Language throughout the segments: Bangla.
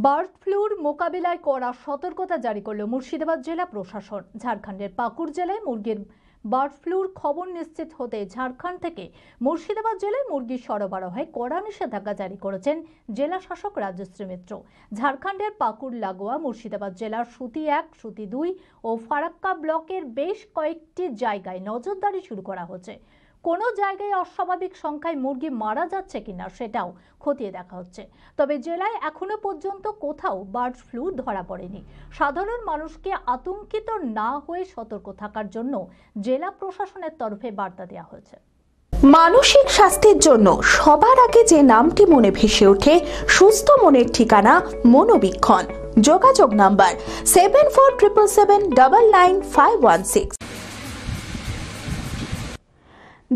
বার্ড ফ্লুর মোকাবিলায় কড়া সতর্কতা জারি করল মুর্শিদাবাদ জেলা প্রশাসন। ঝাড়খণ্ডের পাকুড় জেলায় মুরগির বার্ড ফ্লুর খবর নিশ্চিত হতে ঝাড়খণ্ড থেকে মুর্শিদাবাদ জেলায় মুরগি সরবরাহে কড়া নিষেধাজ্ঞা জারি করেছেন জেলা শাসক রাজশ্রী মিত্র। ঝাড়খণ্ডের পাকুড় লাগোয়া মুর্শিদাবাদ জেলার সুতি 1, সুতি 2 ও ফারাক্কা ব্লকের বেশ কয়েকটি জায়গায় নজরদারি শুরু করা হচ্ছে। কোনো জায়গায় অস্বাভাবিক সংখ্যায় মুরগি মারা যাচ্ছে কিনা সেটাও খতিয়ে দেখা হচ্ছে। তবে জেলায় এখনো পর্যন্ত কোথাও বার্ড ফ্লু ধরা পড়েনি। সাধারণ মানুষকে আতঙ্কিত না হয়ে সতর্ক থাকার জন্য জেলা প্রশাসনের তরফে বার্তা দেওয়া হয়েছে। মানসিক স্বাস্থ্যের জন্য সবার আগে যে নামটি মনে ভেসে ওঠে, সুস্থ মনের ঠিকানা মনোবীক্ষণ। যোগাযোগ নাম্বার 7477799516।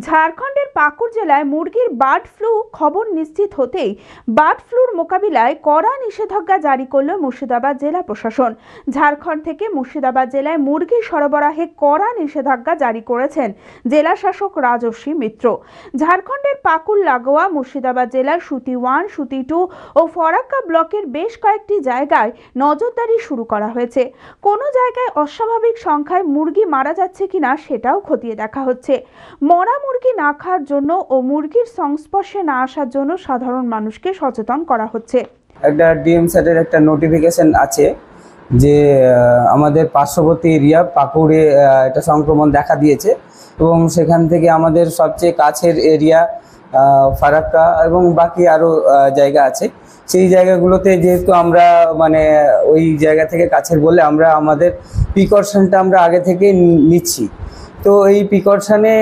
ঝাড়খণ্ডের পাকুড় জেলায় মুরগির বার্ড ফ্লু খবর নিশ্চিত হতেই বার্ড ফ্লুর মোকাবিলায় কড়া নিষেধাজ্ঞা জারি করল মুর্শিদাবাদ জেলা প্রশাসন। ঝাড়খণ্ড থেকে মুর্শিদাবাদ জেলায় মুরগি সরবরাহে কড়া নিষেধাজ্ঞা জারি করেছেন জেলা শাসক রাজশ্রী মিত্র। ঝাড়খণ্ডের পাকুড় লাগোয়া মুর্শিদাবাদ জেলার সুতি 1, সুতি 2 ও ফারাক্কা ব্লকের বেশ কয়েকটি জায়গায় নজরদারি শুরু করা হয়েছে। কোনো জায়গায় অস্বাভাবিক সংখ্যায় মুরগি মারা যাচ্ছে কিনা সেটাও খতিয়ে দেখা হচ্ছে। মরা মুরগি না খাওয়ার জন্য ও মুরগির সংস্পর্শে না আসার জন্য সাধারণ মানুষকে সচেতন করা হচ্ছে। একটা ডিএম স্যারের একটা নোটিফিকেশন আছে যে আমাদের পার্শ্ববর্তী এরিয়া পাকুড়ে একটা সংক্রমণ দেখা দিয়েছে এবং সেখান থেকে আমাদের সবচেয়ে কাছের এরিয়া ফারাক্কা এবং বাকি আরও জায়গা আছে। সেই জায়গাগুলোতে যেহেতু আমরা ওই জায়গা থেকে কাছের বলে আমরা আমাদের প্রিকশনটা আমরা আগে থেকে নিচ্ছি। তো এই প্রিকশনে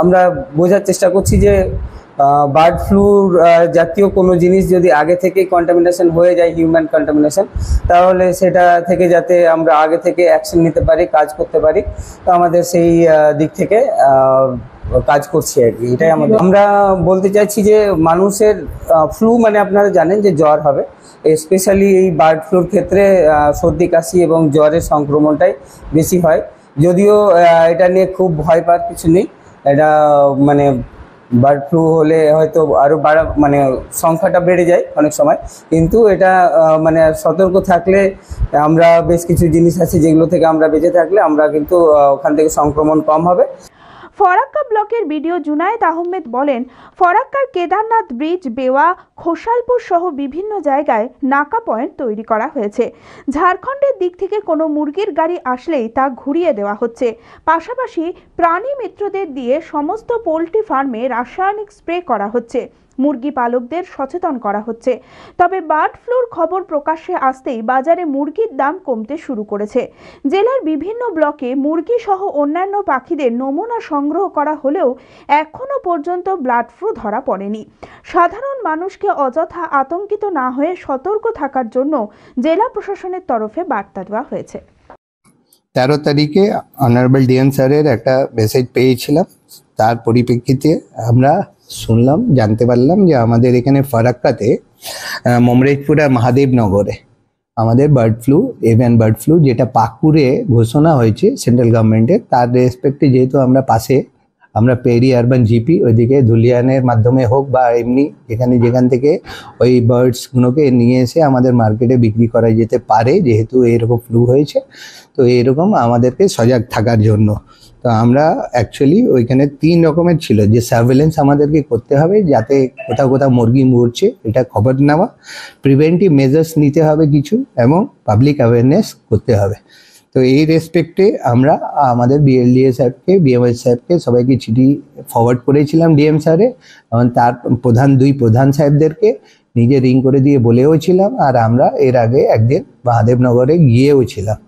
আমরা বোঝার চেষ্টা করছি যে বার্ড ফ্লুর জাতীয় কোনো জিনিস যদি আগে থেকেই কন্টামিনেশন হয়ে যায়, হিউম্যান কন্টামিনেশন, তাহলে সেটা থেকে যাতে আমরা আগে থেকে অ্যাকশন নিতে পারি, কাজ করতে পারি। তো আমাদের সেই দিক থেকে কাজ করছি আর কি। এটাই আমরা বলতে চাইছি যে মানুষের ফ্লু আপনারা জানেন যে জ্বর হবে, স্পেশালি এই বার্ড ফ্লুর ক্ষেত্রে সর্দি কাশি এবং জ্বরের সংক্রমণটাই বেশি হয়। যদিও এটা নিয়ে খুব ভয় পাওয়ার কিছু নেই। এটা বার্ড ফ্লু হলে হয়তো আরও সংখ্যাটা বেড়ে যায় অনেক সময়, কিন্তু এটা সতর্ক থাকলে আমরা বেশ কিছু জিনিস আছে যেগুলো থেকে আমরা বেঁচে থাকলে আমরা কিন্তু ওখান থেকে সংক্রমণ কম হবে। ফারাক্কা ব্লকের বিডিও জুনায়েদ আহমেদ বলেন, ফারাক্কার কেদারনাথ ব্রিজ, বেওয়া, খোসালপুর সহ বিভিন্ন জায়গায় নাকা পয়েন্ট তৈরি করা হয়েছে। ঝাড়খণ্ডের দিক থেকে কোনো মুরগির গাড়ি আসলেই তা ঘুরিয়ে দেওয়া হচ্ছে। পাশাপাশি প্রাণী মিত্রদের দিয়ে সমস্ত পোল্ট্রি ফার্মে রাসায়নিক স্প্রে করা হচ্ছে। মুরগি পালকদের সচেতন করা হচ্ছে। তবে বার্ড ফ্লুর খবর প্রকাশ্যে আসতেই বাজারে মুরগির দাম কমতে শুরু করেছে। জেলার বিভিন্ন ব্লকে মুরগি সহ অন্যান্য পাখিদের নমুনা সংগ্রহ করা হলেও এখনো পর্যন্ত বার্ড ফ্লু ধরা পড়েনি। সাধারণ মানুষকে অযথা আতঙ্কিত না হয়ে সতর্ক থাকার জন্য জেলা প্রশাসনের তরফে বার্তা দেওয়া হয়েছে। 13 তারিখে অনারেবল ডিএম স্যারের একটা মেসেজ পেয়েছিলাম। তার পরিপ্রেক্ষিতে আমরা শুনলাম, জানতে পারলাম যে আমাদের এখানে ফারাক্কাতে মমরেজপুর আর মহাদেবনগরে আমাদের bird flu, avian bird flu যেটা পাকুড়ে ঘোষণা হয়েছে সেন্ট্রাল গভর্নমেন্টের, তার রেসপেক্টে যেহেতু আমরা পাশে, আমরা পেরি আরবান জিপি ওইদিকে ধুলিয়ানের মাধ্যমে হোক বা এমনি যেখান থেকে ওই বার্ডসগুলোকে নিয়ে এসে আমাদের মার্কেটে বিক্রি করা যেতে পারে, যেহেতু এরকম ফ্লু হয়েছে। তো এরকম আমাদেরকে সজাগ থাকার জন্য তো আমরা অ্যাকচুয়ালি ওইখানে 3 রকমের ছিল যে সার্ভেলেন্স আমাদেরকে করতে হবে, যাতে কোথাও কোথাও মুরগি মরছে এটা খবর নেওয়া, প্রিভেন্টিভ মেজার্স নিতে হবে কিছু, এবং পাবলিক অ্যাওয়ারনেস করতে হবে। তো এই রেসপেক্টে আমরা আমাদের বিএলডিএ সাহেবকে, বিএমএস সাহেবকে সবাইকে চিঠি ফরওয়ার্ড করেছিলাম ডিএম স্যারে, এবং তার দুই প্রধান সাহেবদেরকে নিজে রিং করে দিয়ে বলেও ছিলাম। আর আমরা এর আগে একদিন মহাদেবনগরে গিয়েও ছিলাম।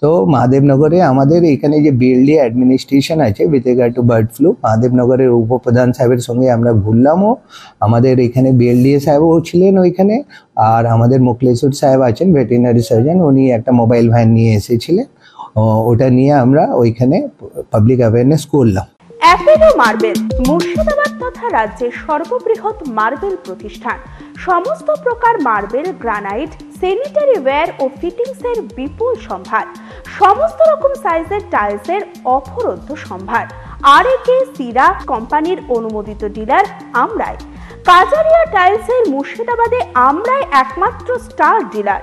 তো মহাদেবনগরে আমাদের এখানে যে বিএলডি অ্যাডমিনিস্ট্রেশন আছে with regard to bird flu, মহাদেবনগরের উপপ্রধান সাহেবের সঙ্গে আমরা ঘুরলামও। আমাদের এখানে বিএলডিএ সাহেবও ছিলেন ওইখানে, আর আমাদের মোকলেশ্বর সাহেব আছেন ভেটেরিনারি সার্জন, উনি একটা মোবাইল ভ্যান নিয়ে এসেছিলেন। ওটা নিয়ে আমরা ওইখানে পাবলিক অ্যাওয়ারনেস করলাম। অ্যাপোলো মার্বেল মুর্শিদাবাদ তথা রাজ্যের সর্ববৃহৎ মার্বেল প্রতিষ্ঠান। সমস্ত প্রকার মার্বেল, গ্রানাইট, স্যানিটারি ওয়্যার ও ফিটিংসের বিপুল সম্ভার। সমস্ত রকম সাইজের টাইলসের অফুরন্ত সম্ভার। আর একে সিরা কোম্পানির অনুমোদিত ডিলার আমরাই। কাজারিয়া টাইলসের মুর্শিদাবাদে আমরাই একমাত্র স্টার ডিলার।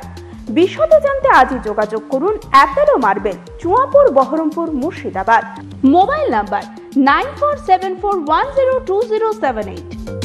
বিশদে জানতে আজই যোগাযোগ করুন Apollo marble, Chuapur, Baharampur, Murshidabad. Mobile number 9474102078।